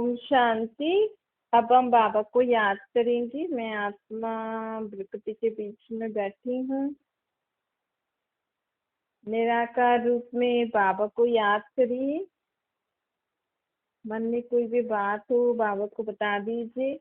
ओम शांति। अब हम बाबा को याद करेंगे। मैं आत्मा प्रकृति के बीच में बैठी हूँ। निराकार रूप में बाबा को याद करिए। मन में कोई भी बात हो बाबा को बता दीजिए।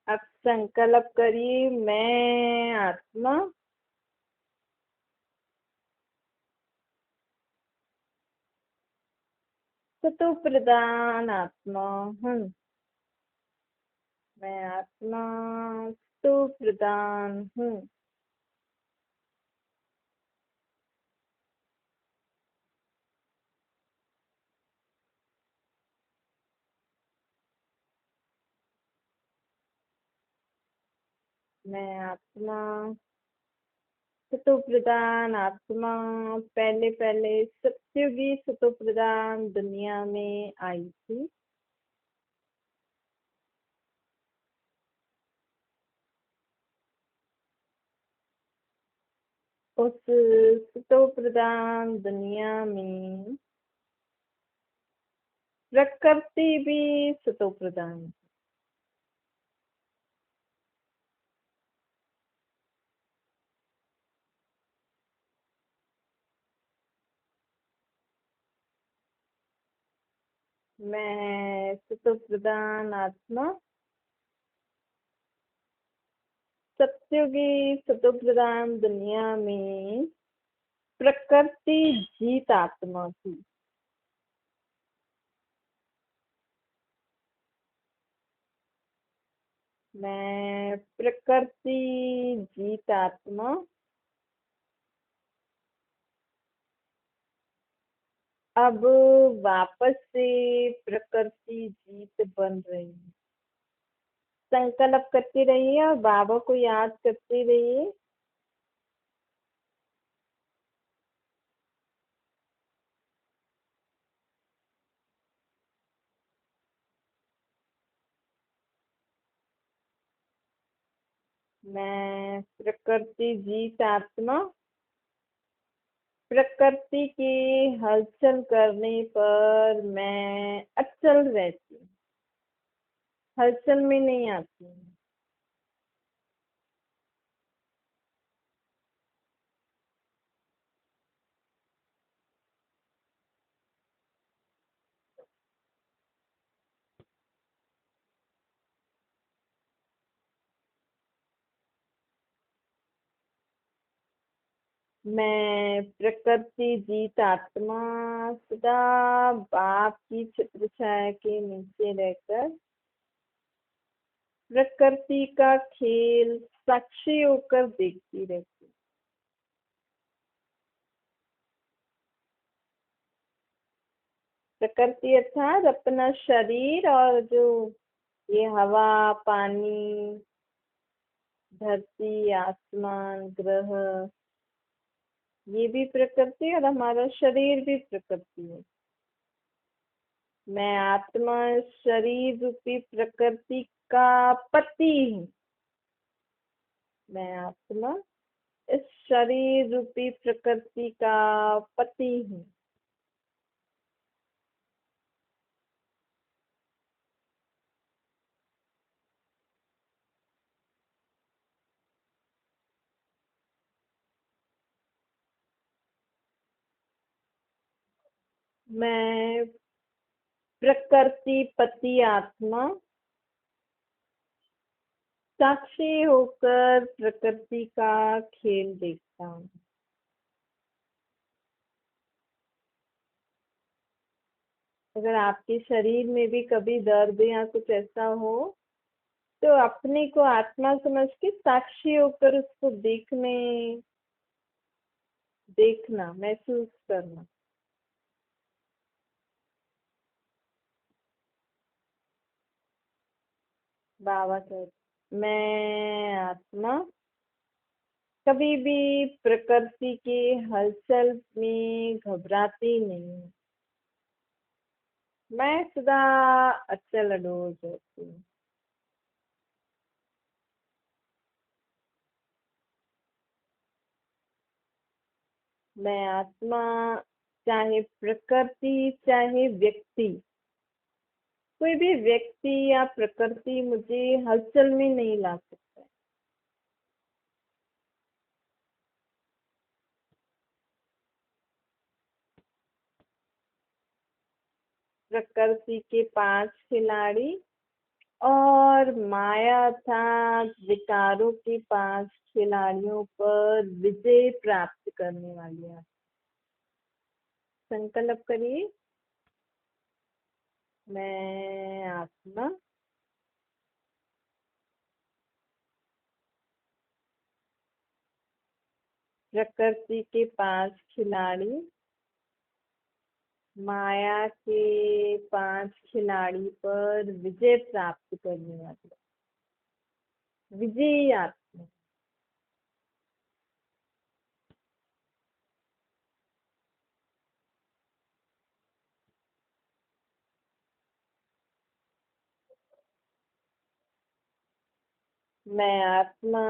अब संकल्प करिए, मैं आत्मा सतो प्रधान आत्मा हूँ। मैं आत्मा सतो प्रधान हूँ। मैं आत्मा सतो प्रधान आत्मा पहले पहले सत्युगी सतो प्रधान दुनिया में आई थी। उस सतो प्रधान दुनिया में प्रकृति भी सतो प्रधान। मैं सतो प्रधान आत्मा सत्युगी सतो प्रधान दुनिया में प्रकृति जीत आत्मा थी। मैं प्रकृति जीत आत्मा अब वापस से प्रकृति जीत बन रही है। संकल्प करते रहिए और बाबा को याद करते रहिए। मैं प्रकृति जीत आत्मा प्रकृति के हलचल करने पर मैं अचल रहती हूँ, हलचल में नहीं आती हूँ। मैं प्रकृति जीत आत्मा सदा बाप की छत्र छाया के नीचे रहकर प्रकृति का खेल साक्षी होकर देखती रहती हूँ। प्रकृति अर्थात अपना शरीर और जो ये हवा पानी धरती आसमान ग्रह ये भी प्रकृति और हमारा शरीर भी प्रकृति है। मैं आत्मा शरीर रूपी प्रकृति का पति हूँ। मैं आत्मा इस शरीर रूपी प्रकृति का पति हूँ। मैं प्रकृति पति आत्मा साक्षी होकर प्रकृति का खेल देखता हूँ। अगर आपके शरीर में भी कभी दर्द या कुछ ऐसा हो तो अपने को आत्मा समझ के साक्षी होकर उसको देखना, महसूस करना। बाबा कहते मैं आत्मा कभी भी प्रकृति के हलचल में घबराती नहीं। मैं सदा अचल अडोल रहती हूँ। मैं आत्मा, चाहे प्रकृति चाहे व्यक्ति, कोई भी व्यक्ति या प्रकृति मुझे हलचल में नहीं ला सकता है। प्रकृति के 5 खिलाड़ी और माया था विकारों के 5 खिलाड़ियों पर विजय प्राप्त करने वाली है। संकल्प करिए, मैं आत्मा प्रकृति के 5 खिलाड़ी, माया के 5 खिलाड़ी पर विजय प्राप्त करने वाली विजयी आत्मा। मैं आत्मा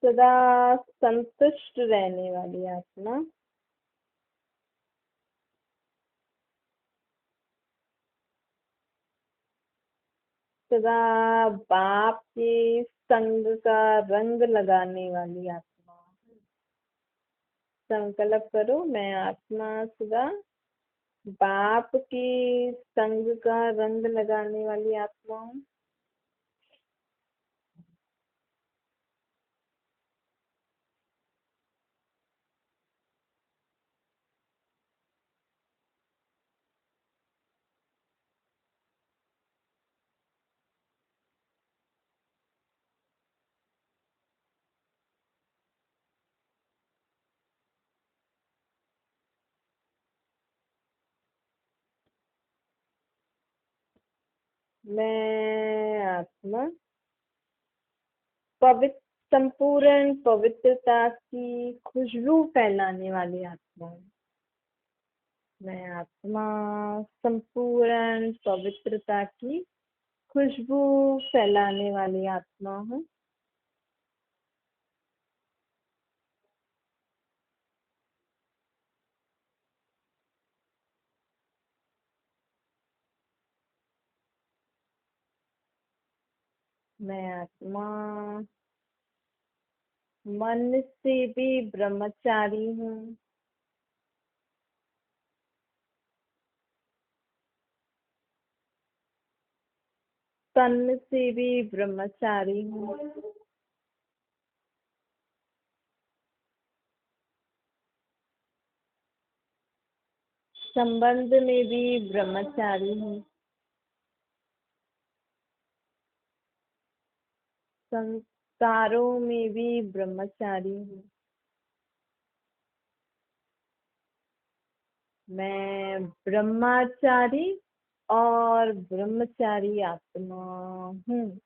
सदा संतुष्ट रहने वाली आत्मा। सदा बाप के संग का रंग लगाने वाली आत्मा। संकल्प करो, मैं आत्मा सदा बाप के संग का रंग लगाने वाली आत्मा हूँ। मैं आत्मा पवित्र संपूर्ण पवित्रता की खुशबू फैलाने वाली आत्मा हूँ। मैं आत्मा संपूर्ण पवित्रता की खुशबू फैलाने वाली आत्मा हूँ। मैं आत्मा मन से भी ब्रह्मचारी हूँ। तन से भी ब्रह्मचारी हूँ। संबंध में भी ब्रह्मचारी हूँ। संस्कारों में भी ब्रह्मचारी हूँ। मैं ब्रह्मचारी और ब्रह्मचारी आत्मा हूँ।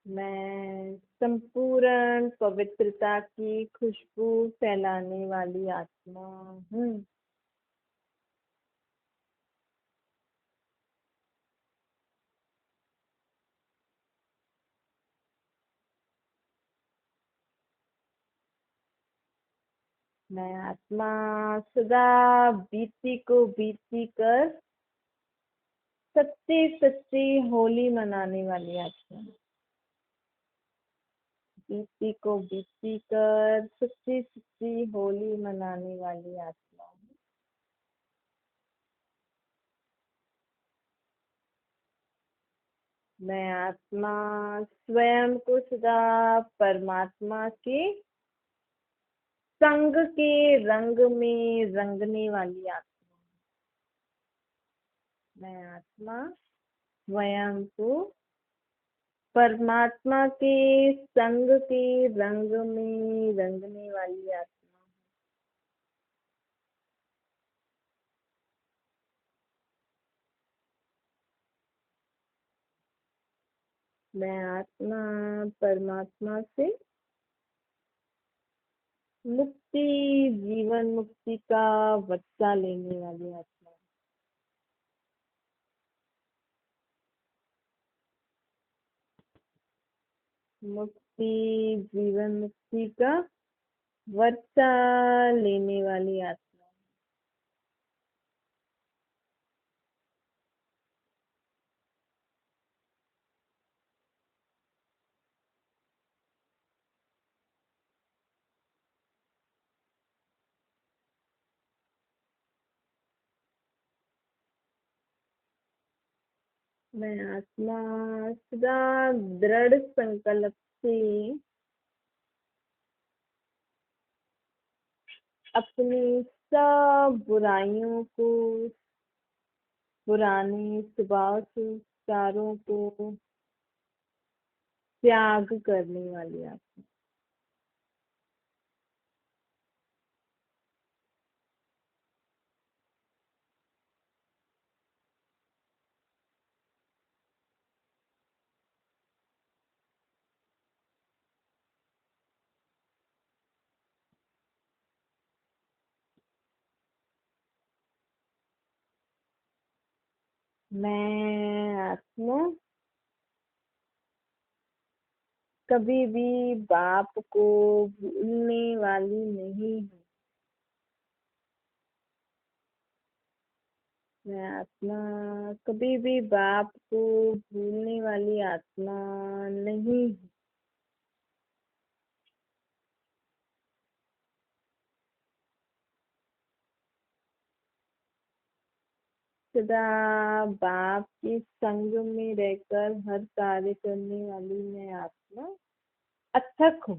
मैं संपूर्ण पवित्रता की खुशबू फैलाने वाली आत्मा हूँ। मैं आत्मा सदा बीती को बीती कर सच्ची सच्ची होली मनाने वाली आत्मा। बीती को बीती कर सच्ची सच्ची होली मनाने वाली आत्मा। मैं आत्मा स्वयं को सदा परमात्मा के संग के रंग में रंगने वाली आत्मा। मैं आत्मा स्वयं को परमात्मा के संग के रंग में रंगने वाली आत्मा। मैं आत्मा परमात्मा से मुक्ति, जीवन मुक्ति का बच्चा लेने वाली आत्मा। मुक्ति, जीवन मुक्ति का बच्चा लेने वाली आत्मा। मैं आत्मा सदा दृढ़ संकल्प से अपनी सब बुराइयों को, पुराने स्वभाव संस्कारों को त्याग करने वाली आत्मा। मैं आत्मा कभी भी बाप को भूलने वाली नहीं हूँ। मैं आत्मा कभी भी बाप को भूलने वाली आत्मा नहीं हूँ। सदा बाप के संग में रहकर हर कार्य करने वाली मैं आत्मा अथक हूँ।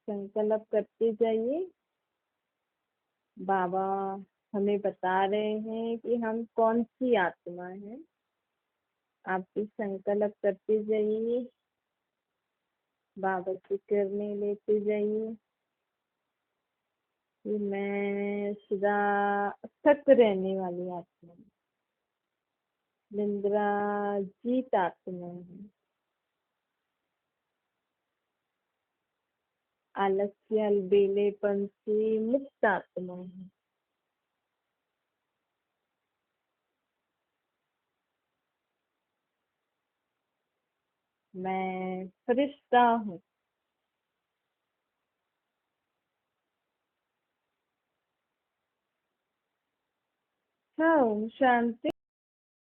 संकल्प करते जाइए। बाबा हमें बता रहे हैं कि हम कौन सी आत्मा है। आप भी संकल्प करते जाइए, बाबा से करने लेते जाइए कि मैं सदा अथक रहने वाली आत्मा हूँ, निंद्रा जीत आत्मा हूँ, आलस्य अलबेलेपन से मुक्त आत्मा हूँ। मैं फरिश्ता हूँ। हाँ, ओम शांति।